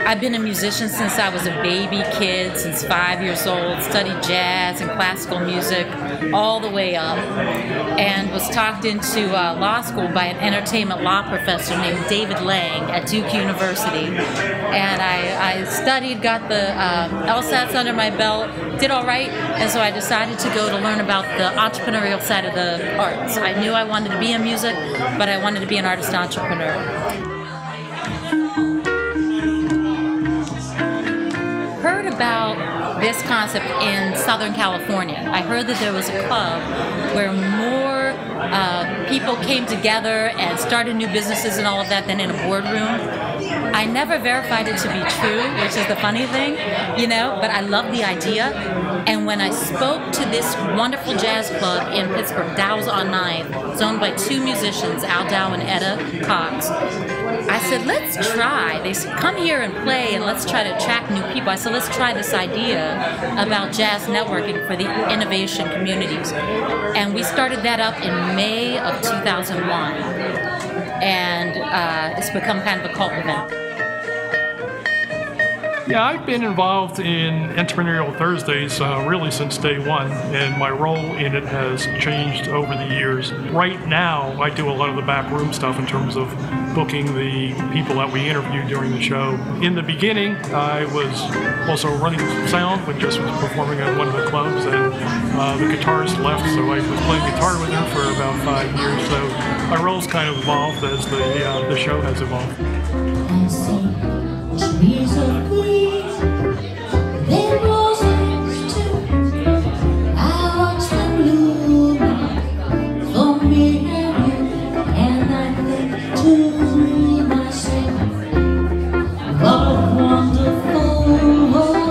I've been a musician since I was a baby kid, since 5 years old, studied jazz and classical music all the way up, and was talked into law school by an entertainment law professor named David Lang at Duke University. And I studied, got the LSATs under my belt, did all right, and so I decided to go to learn about the entrepreneurial side of the arts. I knew I wanted to be in music, but I wanted to be an artist entrepreneur. Heard about this concept in Southern California. I heard that there was a club where more people came together and started new businesses and all of that than in a boardroom. I never verified it to be true, which is the funny thing, you know, but I love the idea. And when I spoke to this wonderful jazz club in Pittsburgh, Dow's on 9th, it's owned by two musicians, Al Dow and Etta Cox, I said, let's try. They said, come here and play and let's try to attract new people. I said, let's try this idea about jazz networking for the innovation communities. And we started that up in May of 2001. And it's become kind of a cult event. Yeah, I've been involved in Entrepreneurial Thursdays really since day one, and my role in it has changed over the years. Right now, I do a lot of the backroom stuff in terms of booking the people that we interview during the show. In the beginning, I was also running sound, which just was performing at one of the clubs, and the guitarist left, so I was playing guitar with her for about 5 years. So my role's kind of evolved as the show has evolved. I see trees of green, they roses too. I watch them bloom for me and you, and I think to myself, what a wonderful world.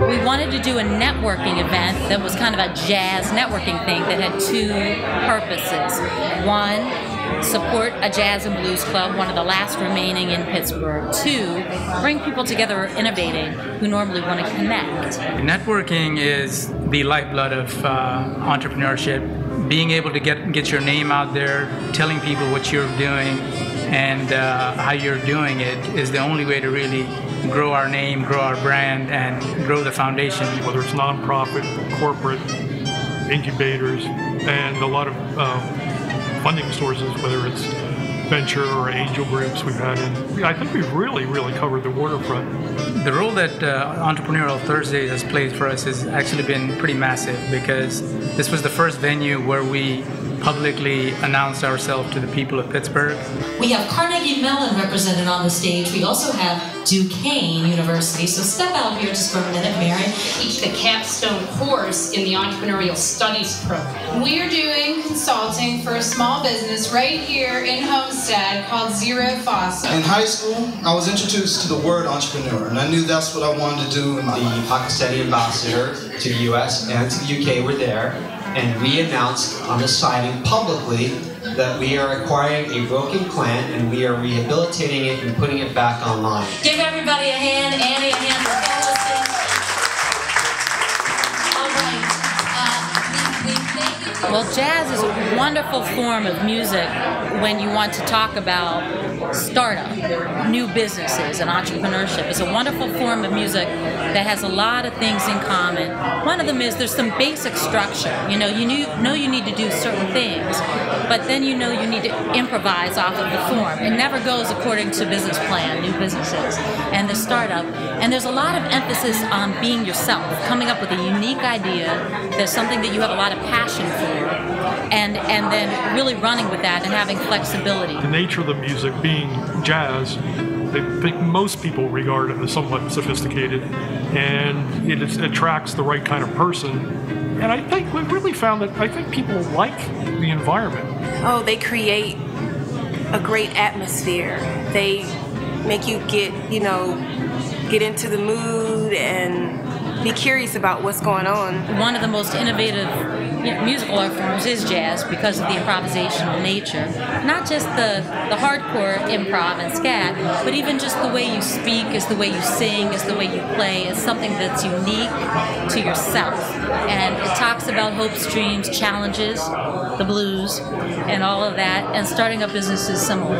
We wanted to do a networking event that was kind of a jazz networking thing that had two purposes. One, support a jazz and blues club, one of the last remaining in Pittsburgh. Two, bring people together innovating who normally want to connect. Networking is the lifeblood of entrepreneurship. Being able to get your name out there, telling people what you're doing and how you're doing it is the only way to really grow our name, grow our brand, and grow the foundation. Whether it's nonprofit, corporate, incubators, and a lot of funding sources, whether it's venture or angel groups we've had in. I think we've really covered the waterfront. The role that Entrepreneurial Thursdays has played for us has actually been pretty massive, because this was the first venue where we publicly announced ourselves to the people of Pittsburgh. We have Carnegie Mellon represented on the stage. We also have Duquesne University. So step out here just for a minute, Mary. Teach the capstone course in the Entrepreneurial Studies program. We are doing consulting for a small business right here in Homestead called Zero Fossil. In high school, I was introduced to the word entrepreneur, and I knew that's what I wanted to do in my life. The Pakistani ambassador to the US and to the UK were there, and we announced on the signing publicly that we are acquiring a broken plant and we are rehabilitating it and putting it back online. Give everybody a hand, Annie, a hand for fellowship. All right. Well, jazz is a wonderful form of music when you want to talk about startup, new businesses, and entrepreneurship. It's a wonderful form of music that has a lot of things in common. One of them is there's some basic structure. You know you need to do certain things, but then you know you need to improvise off of the form. It never goes according to business plan, new businesses, and the startup. And there's a lot of emphasis on being yourself, coming up with a unique idea. There's something that you have a lot of passion for, and then really running with that and having flexibility. The nature of the music being jazz, I think most people regard it as somewhat sophisticated, and it attracts the right kind of person. And I think we've really found that I think people like the environment. Oh, they create a great atmosphere. They make you get into the mood and be curious about what's going on. One of the most innovative musical art forms is jazz because of the improvisational nature. Not just the hardcore improv and scat, but even just the way you speak, is the way you sing, is the way you play, is something that's unique to yourself. And it talks about hopes, dreams, challenges, the blues, and all of that. And starting a business is similar.